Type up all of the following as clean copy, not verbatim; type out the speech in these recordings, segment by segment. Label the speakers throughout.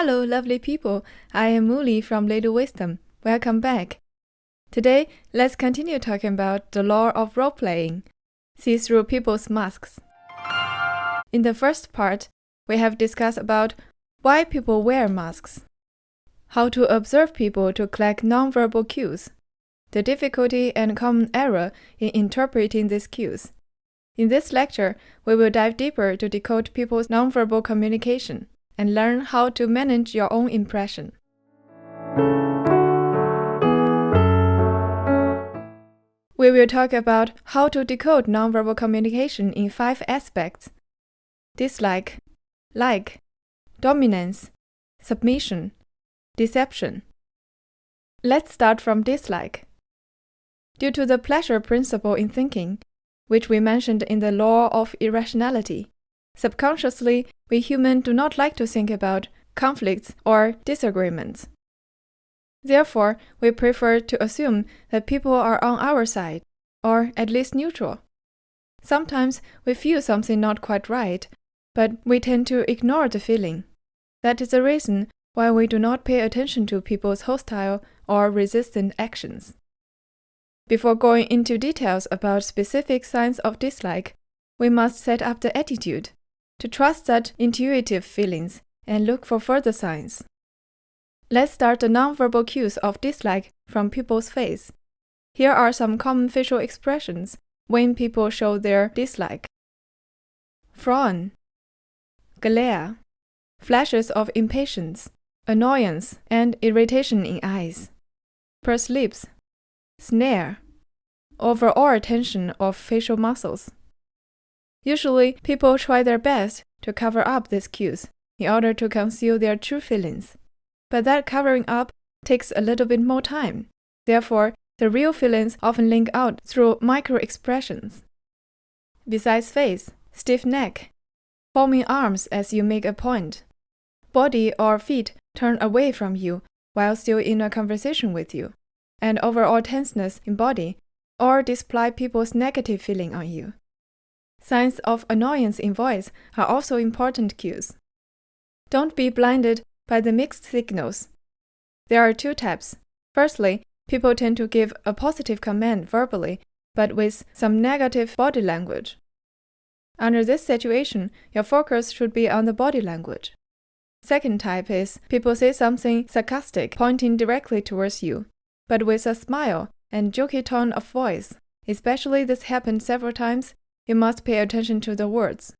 Speaker 1: Hello, lovely people. I am Muli from Little Wisdom. Welcome back. Today, let's continue talking about the law of role-playing. See through people's masks. In the first part, we have discussed about why people wear masks, how to observe people to collect nonverbal cues, the difficulty and common error in interpreting these cues. In this lecture, we will dive deeper to decode people's nonverbal communication and learn how to manage your own impression. We will talk about how to decode nonverbal communication in 5 aspects: dislike, like, dominance, submission, deception. Let's start from dislike. Due to the pleasure principle in thinking, which we mentioned in the law of irrationality, subconsciously, we humans do not like to think about conflicts or disagreements. Therefore, we prefer to assume that people are on our side, or at least neutral. Sometimes we feel something not quite right, but we tend to ignore the feeling. That is the reason why we do not pay attention to people's hostile or resistant actions. Before going into details about specific signs of dislike, we must set up the attitude to trust that intuitive feelings and look for further signs. Let's start the nonverbal cues of dislike from people's face. Here are some common facial expressions when people show their dislike: frown, glare, flashes of impatience, annoyance and irritation in eyes, pursed lips, snare, overall tension of facial muscles. Usually, people try their best to cover up these cues in order to conceal their true feelings. But that covering up takes a little bit more time. Therefore, the real feelings often link out through micro-expressions. Besides face, stiff neck, foaming arms as you make a point, body or feet turn away from you while still in a conversation with you, and overall tenseness in body or display people's negative feeling on you. Signs of annoyance in voice are also important cues. Don't be blinded by the mixed signals. There are 2 types. Firstly, people tend to give a positive command verbally, but with some negative body language. Under this situation, your focus should be on the body language. Second type is people say something sarcastic, pointing directly towards you, but with a smile and jokey tone of voice. Especially this happened several times, you must pay attention to the words.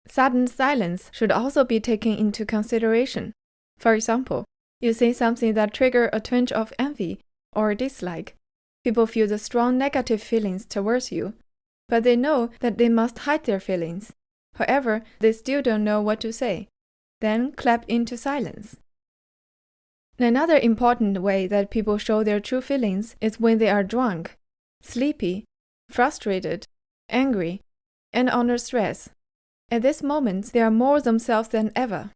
Speaker 1: Sudden silence should also be taken into consideration. For example, you say something that triggers a twinge of envy or dislike. People feel the strong negative feelings towards you, but they know that they must hide their feelings. However, they still don't know what to say. Then clap into silence. Another important way that people show their true feelings is when they are drunk, sleepy, frustrated, angry, and under stress. At this moment, they are more themselves than ever.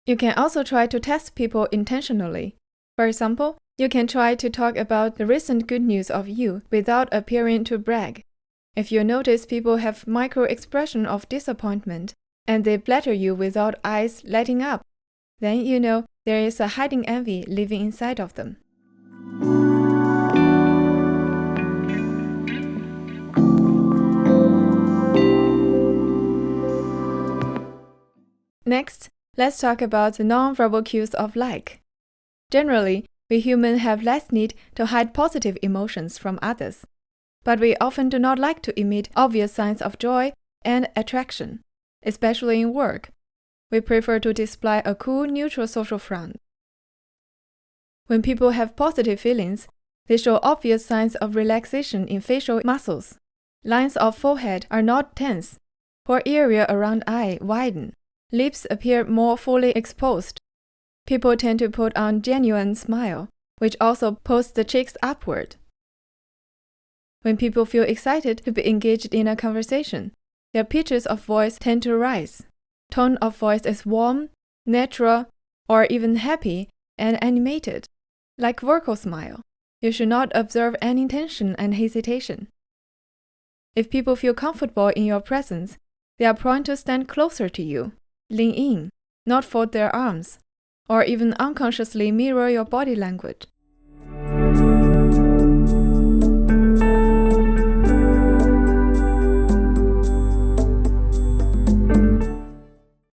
Speaker 1: You can also try to test people intentionally. For example, you can try to talk about the recent good news of you without appearing to brag. If you notice people have micro-expression of disappointment and they flatter you without eyes lighting up, then you know there is a hiding envy living inside of them. Next, let's talk about the nonverbal cues of like. Generally, we humans have less need to hide positive emotions from others, but we often do not like to emit obvious signs of joy and attraction, especially in work. We prefer to display a cool, neutral social front. When people have positive feelings, they show obvious signs of relaxation in facial muscles. Lines of forehead are not tense, pore area around eye widen. Lips appear more fully exposed. People tend to put on genuine smile, which also pulls the cheeks upward. When people feel excited to be engaged in a conversation, their pitches of voice tend to rise. Tone of voice is warm, natural, or even happy and animated, like vocal smile. You should not observe any tension and hesitation. If people feel comfortable in your presence, they are prone to stand closer to you, lean in, not fold their arms, or even unconsciously mirror your body language.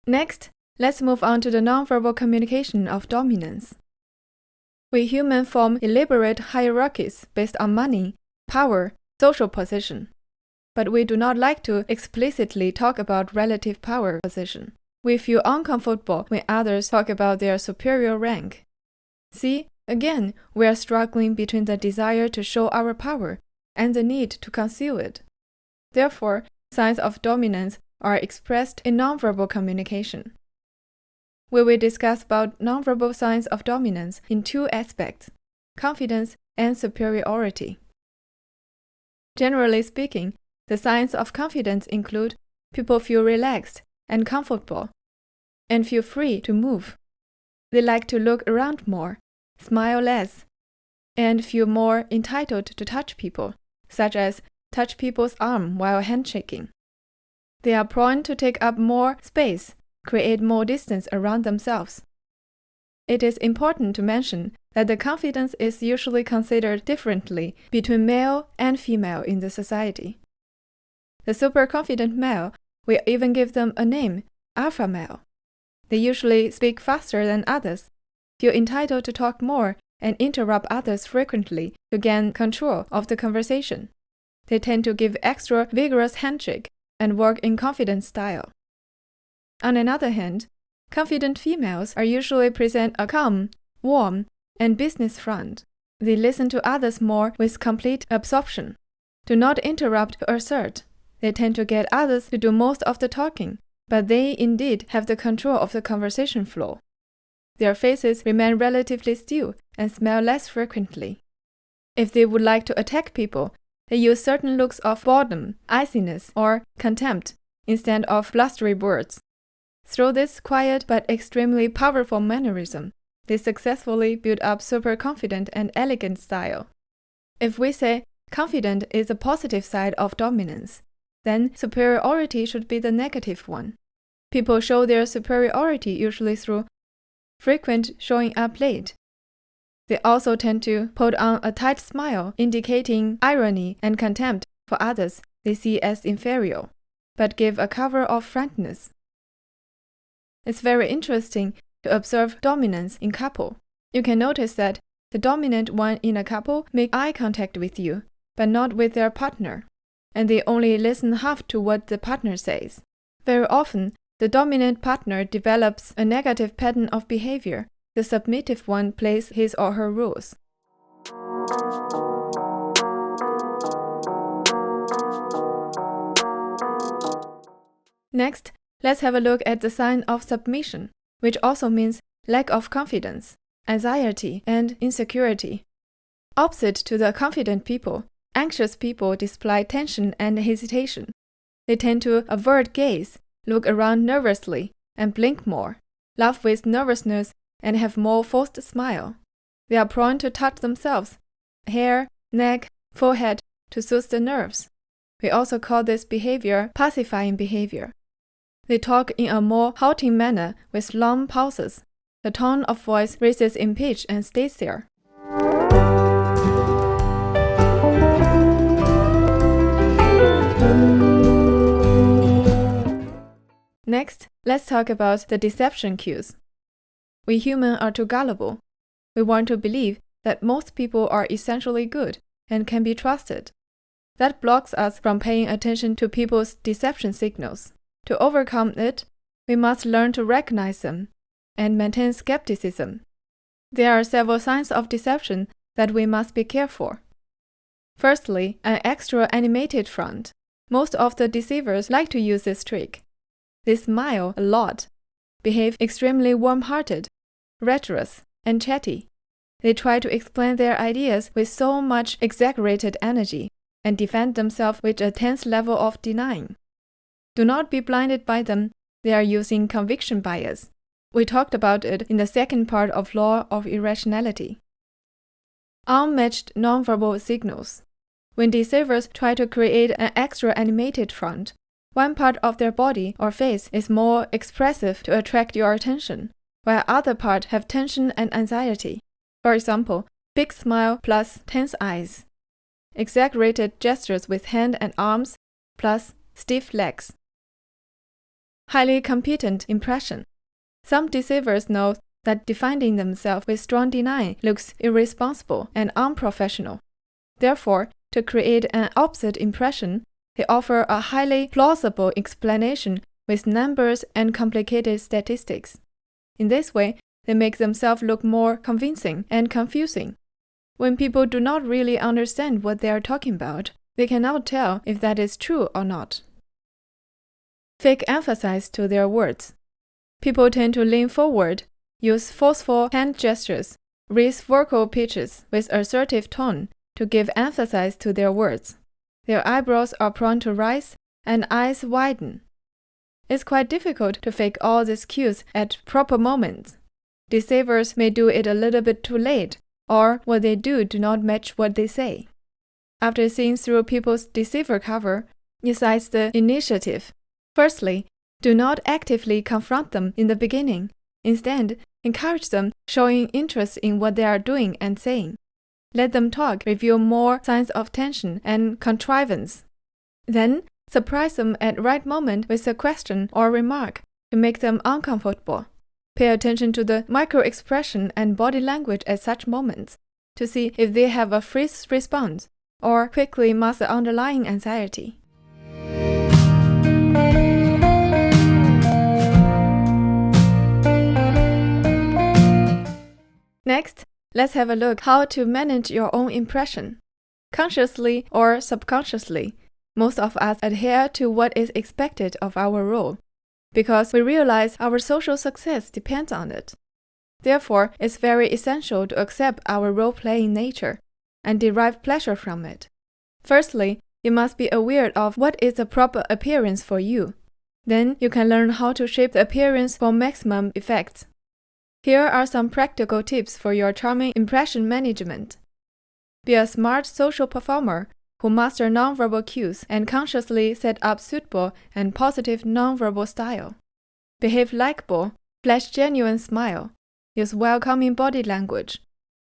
Speaker 1: Next, let's move on to the nonverbal communication of dominance. We humans form elaborate hierarchies based on money, power, social position. But we do not like to explicitly talk about relative power position. We feel uncomfortable when others talk about their superior rank. See, again, we are struggling between the desire to show our power and the need to conceal it. Therefore, signs of dominance are expressed in nonverbal communication. We will discuss about nonverbal signs of dominance in two aspects: confidence and superiority. Generally speaking, the signs of confidence include people feel relaxed and comfortable and feel free to move. They like to look around more, smile less, and feel more entitled to touch people, such as touch people's arm while handshaking. They are prone to take up more space, create more distance around themselves. It is important to mention that the confidence is usually considered differently between male and female in the society. The superconfident male, we even give them a name, alpha male. They usually speak faster than others, feel entitled to talk more, and interrupt others frequently to gain control of the conversation. They tend to give extra vigorous handshake and work in confident style. On another hand, confident females are usually present a calm, warm, and business front. They listen to others more with complete absorption. Do not interrupt or assert. They tend to get others to do most of the talking, but they indeed have the control of the conversation flow. Their faces remain relatively still and smile less frequently. If they would like to attack people, they use certain looks of boredom, iciness, or contempt instead of blustery words. Through this quiet but extremely powerful mannerism, they successfully build up super-confident and elegant style. If we say confident is a positive side of dominance, then superiority should be the negative one. People show their superiority usually through frequent showing up late. They also tend to put on a tight smile, indicating irony and contempt for others they see as inferior, but give a cover of frankness. It's very interesting to observe dominance in couple. You can notice that the dominant one in a couple make eye contact with you, but not with their partner, and they only listen half to what the partner says. Very often, the dominant partner develops a negative pattern of behavior. The submissive one plays his or her rules. Next, let's have a look at the sign of submission, which also means lack of confidence, anxiety, and insecurity. Opposite to the confident people, anxious people display tension and hesitation. They tend to avert gaze, look around nervously, and blink more, laugh with nervousness, and have more forced smile. They are prone to touch themselves, hair, neck, forehead, to soothe the nerves. We also call this behavior pacifying behavior. They talk in a more halting manner with long pauses. The tone of voice raises in pitch and stays there. Next, let's talk about the deception cues. We humans are too gullible. We want to believe that most people are essentially good and can be trusted. That blocks us from paying attention to people's deception signals. To overcome it, we must learn to recognize them and maintain skepticism. There are several signs of deception that we must be careful. Firstly, an extra animated front. Most of the deceivers like to use this trick. They smile a lot, behave extremely warm-hearted, rapturous, and chatty. They try to explain their ideas with so much exaggerated energy and defend themselves with a tense level of denying. Do not be blinded by them. They are using conviction bias. We talked about it in the second part of Law of Irrationality. Unmatched nonverbal signals. When deceivers try to create an extra animated front, one part of their body or face is more expressive to attract your attention, while other parts have tension and anxiety. For example, big smile plus tense eyes. Exaggerated gestures with hand and arms plus stiff legs. Highly competent impression. Some deceivers know that defining themselves with strong denial looks irresponsible and unprofessional. Therefore, to create an opposite impression, they offer a highly plausible explanation with numbers and complicated statistics. In this way, they make themselves look more convincing and confusing. When people do not really understand what they are talking about, they cannot tell if that is true or not. Fake emphasis to their words. People tend to lean forward, use forceful hand gestures, raise vocal pitches with assertive tone to give emphasis to their words. Their eyebrows are prone to rise and eyes widen. It's quite difficult to fake all these cues at proper moments. Deceivers may do it a little bit too late, or what they do not match what they say. After seeing through people's deceiver cover, besides the initiative, firstly, do not actively confront them in the beginning. Instead, encourage them, showing interest in what they are doing and saying. Let them talk, reveal more signs of tension and contrivance. Then, surprise them at the right moment with a question or remark to make them uncomfortable. Pay attention to the micro-expression and body language at such moments to see if they have a freeze response or quickly mask the underlying anxiety. Next, let's have a look how to manage your own impression. Consciously or subconsciously, most of us adhere to what is expected of our role, because we realize our social success depends on it. Therefore, it's very essential to accept our role-playing nature and derive pleasure from it. Firstly, you must be aware of what is the proper appearance for you. Then you can learn how to shape the appearance for maximum effects. Here are some practical tips for your charming impression management. Be a smart social performer who master nonverbal cues and consciously set up suitable and positive nonverbal style. Behave likable, flash genuine smile, use welcoming body language,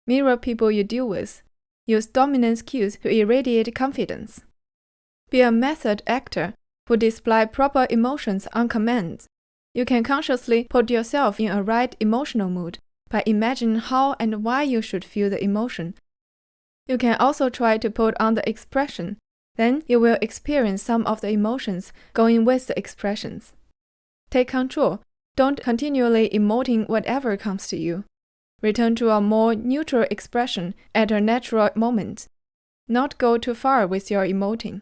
Speaker 1: mirror people you deal with, use dominance cues to irradiate confidence. Be a method actor who display proper emotions on command. You can consciously put yourself in a right emotional mood by imagining how and why you should feel the emotion. You can also try to put on the expression. Then you will experience some of the emotions going with the expressions. Take control. Don't continually emoting whatever comes to you. Return to a more neutral expression at a natural moment. Not go too far with your emoting.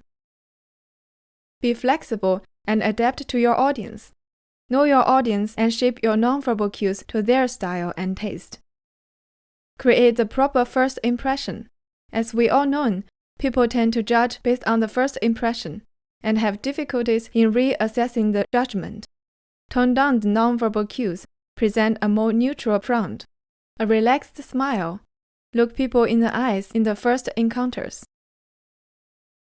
Speaker 1: Be flexible and adapt to your audience. Know your audience and shape your nonverbal cues to their style and taste. Create the proper first impression. As we all know, people tend to judge based on the first impression and have difficulties in reassessing the judgment. Tone down the nonverbal cues, present a more neutral front, a relaxed smile, look people in the eyes in the first encounters.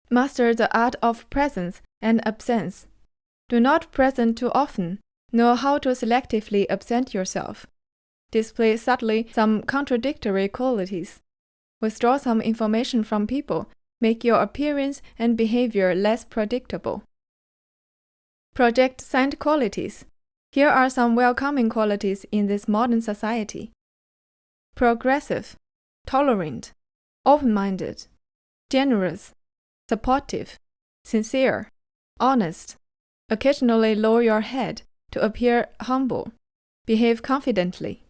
Speaker 1: Master the art of presence and absence. Do not present too often. Know how to selectively absent yourself. Display subtly some contradictory qualities. Withdraw some information from people. Make your appearance and behavior less predictable. Project scent qualities. Here are some welcoming qualities in this modern society. Progressive, tolerant, open-minded, generous, supportive, sincere, honest. Occasionally lower your head to appear humble. Behave confidently.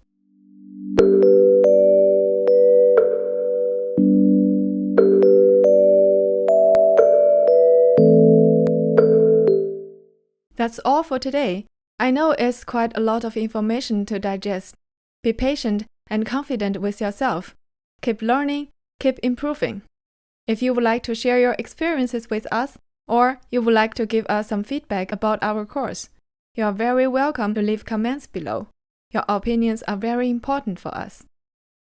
Speaker 1: That's all for today. I know it's quite a lot of information to digest. Be patient and confident with yourself. Keep learning, keep improving. If you would like to share your experiences with us, or you would like to give us some feedback about our course, you are very welcome to leave comments below. Your opinions are very important for us.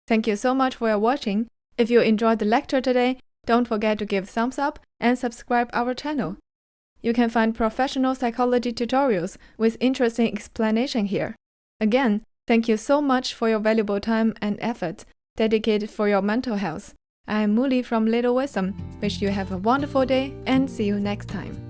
Speaker 1: Thank you so much for your watching. If you enjoyed the lecture today, don't forget to give thumbs up and subscribe our channel. You can find professional psychology tutorials with interesting explanation here. Again, thank you so much for your valuable time and effort dedicated for your mental health. I am Muli from Little Wisdom. Wish you have a wonderful day and see you next time.